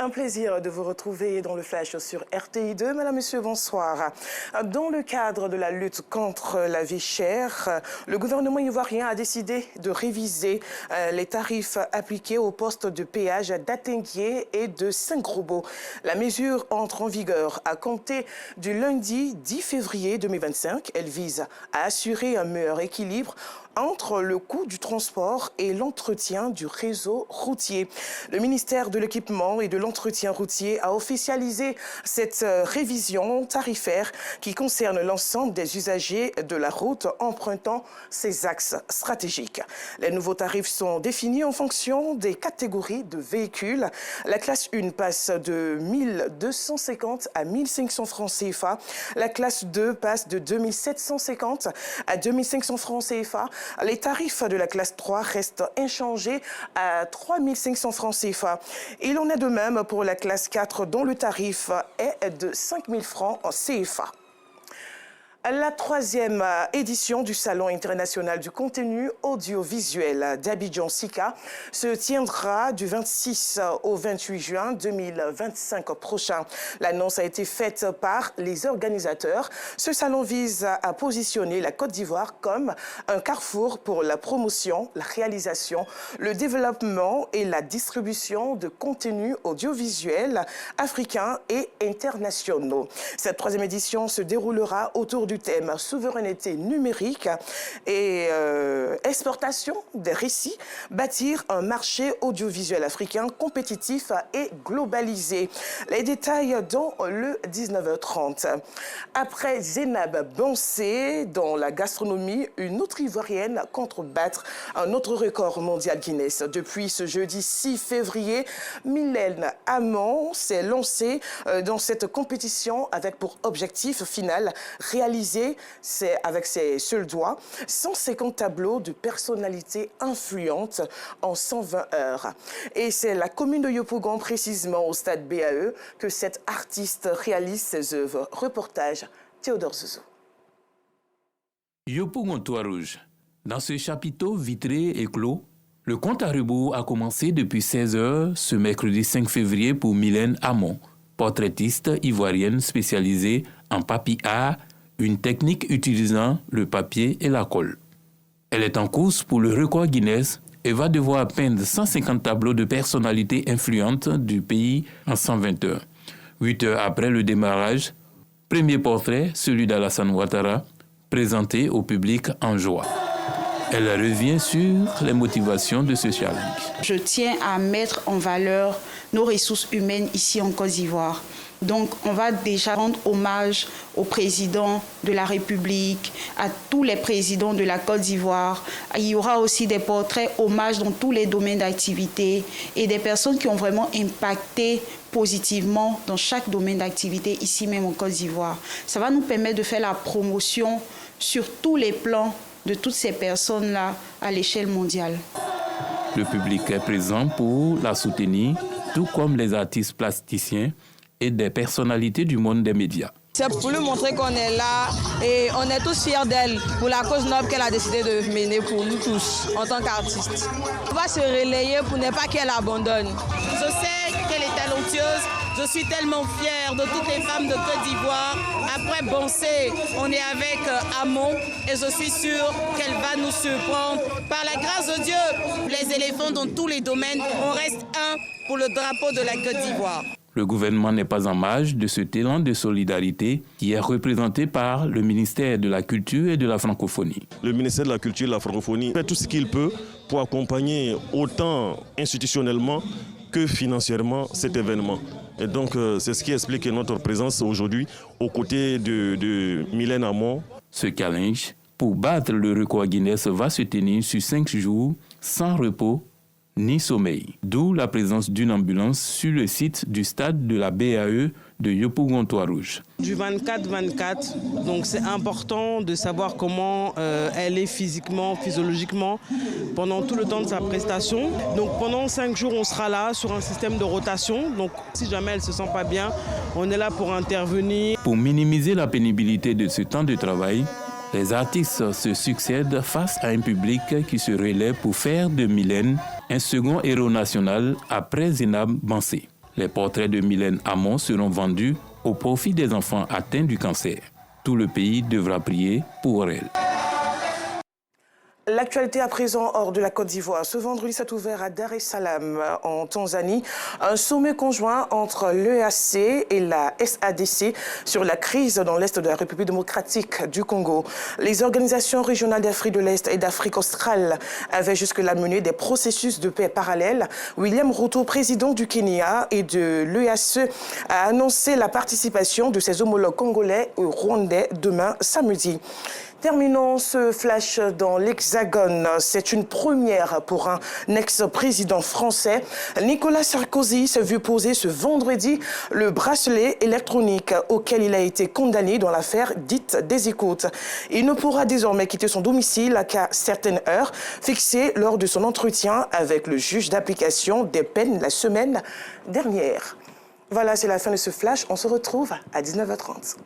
Un plaisir de vous retrouver dans le Flash sur RTI2. Madame, Monsieur, bonsoir. Dans le cadre de la lutte contre la vie chère, le gouvernement ivoirien a décidé de réviser les tarifs appliqués aux postes de péage d'Atinguié et de Saint-Grobo. La mesure entre en vigueur à compter du lundi 10 février 2025. Elle vise à assurer un meilleur équilibre entre le coût du transport et l'entretien du réseau routier. Le ministère de l'Équipement et de l'Entretien routier a officialisé cette révision tarifaire qui concerne l'ensemble des usagers de la route empruntant ces axes stratégiques. Les nouveaux tarifs sont définis en fonction des catégories de véhicules. La classe 1 passe de 1250 à 1500 francs CFA. La classe 2 passe de 2750 à 2500 francs CFA. Les tarifs de la classe 3 restent inchangés à 3500 francs CFA. Il en est de même pour la classe 4 dont le tarif est de 5000 francs CFA. La troisième édition du Salon international du contenu audiovisuel d'Abidjan-Sika se tiendra du 26 au 28 juin 2025 prochain. L'annonce a été faite par les organisateurs. Ce salon vise à positionner la Côte d'Ivoire comme un carrefour pour la promotion, la réalisation, le développement et la distribution de contenus audiovisuels africains et internationaux. Cette troisième édition se déroulera autour du thème souveraineté numérique et exportation des récits, bâtir un marché audiovisuel africain compétitif et globalisé. Les détails dans le 19h30. Après Zénab Bansé dans la gastronomie, une autre Ivoirienne contrebattre un autre record mondial Guinness. Depuis ce jeudi 6 février, Mylène Hamon s'est lancée dans cette compétition avec pour objectif final réaliser avec ses seuls doigts 150 tableaux de personnalités influentes en 120 heures. Et c'est la commune de Yopougon, précisément au stade BAE, que cette artiste réalise ses œuvres. Reportage Théodore Zouzou. Yopougon-Toit-Rouge. Dans ce chapiteau vitré et clos, le compte à rebours a commencé depuis 16 heures ce mercredi 5 février pour Mylène Hamon, portraitiste ivoirienne spécialisée en papi-art, une technique utilisant le papier et la colle. Elle est en course pour le record Guinness et va devoir peindre 150 tableaux de personnalités influentes du pays en 120 heures. 8 heures après le démarrage, premier portrait, celui d'Alassane Ouattara, présenté au public en joie. Elle revient sur les motivations de ce challenge. Je tiens à mettre en valeur nos ressources humaines ici en Côte d'Ivoire. Donc, on va déjà rendre hommage au président de la République, à tous les présidents de la Côte d'Ivoire. Il y aura aussi des portraits hommages dans tous les domaines d'activité et des personnes qui ont vraiment impacté positivement dans chaque domaine d'activité ici même en Côte d'Ivoire. Ça va nous permettre de faire la promotion sur tous les plans de toutes ces personnes-là à l'échelle mondiale. Le public est présent pour la soutenir, tout comme les artistes plasticiens et des personnalités du monde des médias. C'est pour lui montrer qu'on est là et on est tous fiers d'elle pour la cause noble qu'elle a décidé de mener pour nous tous en tant qu'artistes. On va se relayer pour ne pas qu'elle abandonne. Je sais qu'elle est talentueuse. Je suis tellement fière de toutes les femmes de Côte d'Ivoire. Après Bansé, on est avec Hamon et je suis sûre qu'elle va nous surprendre. Par la grâce de Dieu, les éléphants dans tous les domaines, on reste un pour le drapeau de la Côte d'Ivoire. Le gouvernement n'est pas en marge de ce élan de solidarité qui est représenté par le ministère de la Culture et de la Francophonie. Le ministère de la Culture et de la Francophonie fait tout ce qu'il peut pour accompagner autant institutionnellement que financièrement cet événement. Et donc c'est ce qui explique notre présence aujourd'hui aux côtés de Mylène Hamon. Ce challenge pour battre le record Guinness va se tenir sur 5 jours sans repos ni sommeil, d'où la présence d'une ambulance sur le site du stade de la BAE de Yopougon-Toit-Rouge. Du 24-24, donc c'est important de savoir comment elle est physiquement, physiologiquement, pendant tout le temps de sa prestation. Donc pendant 5 jours, on sera là sur un système de rotation. Donc si jamais elle ne se sent pas bien, on est là pour intervenir. Pour minimiser la pénibilité de ce temps de travail, les artistes se succèdent face à un public qui se relaie pour faire de Mylène un second héros national après Zénab Bansé. Les portraits de Mylène Hamon seront vendus au profit des enfants atteints du cancer. Tout le pays devra prier pour elle. L'actualité à présent hors de la Côte d'Ivoire. Ce vendredi s'est ouvert à Dar es Salaam, en Tanzanie, un sommet conjoint entre l'EAC et la SADC sur la crise dans l'Est de la République démocratique du Congo. Les organisations régionales d'Afrique de l'Est et d'Afrique australe avaient jusque-là mené des processus de paix parallèles. William Ruto, président du Kenya et de l'EAC, a annoncé la participation de ses homologues congolais et rwandais demain samedi. Terminons ce flash dans l'Hexagone. C'est une première pour un ex-président français. Nicolas Sarkozy s'est vu poser ce vendredi le bracelet électronique auquel il a été condamné dans l'affaire dite des écoutes. Il ne pourra désormais quitter son domicile qu'à certaines heures fixées lors de son entretien avec le juge d'application des peines la semaine dernière. Voilà, c'est la fin de ce flash. On se retrouve à 19h30.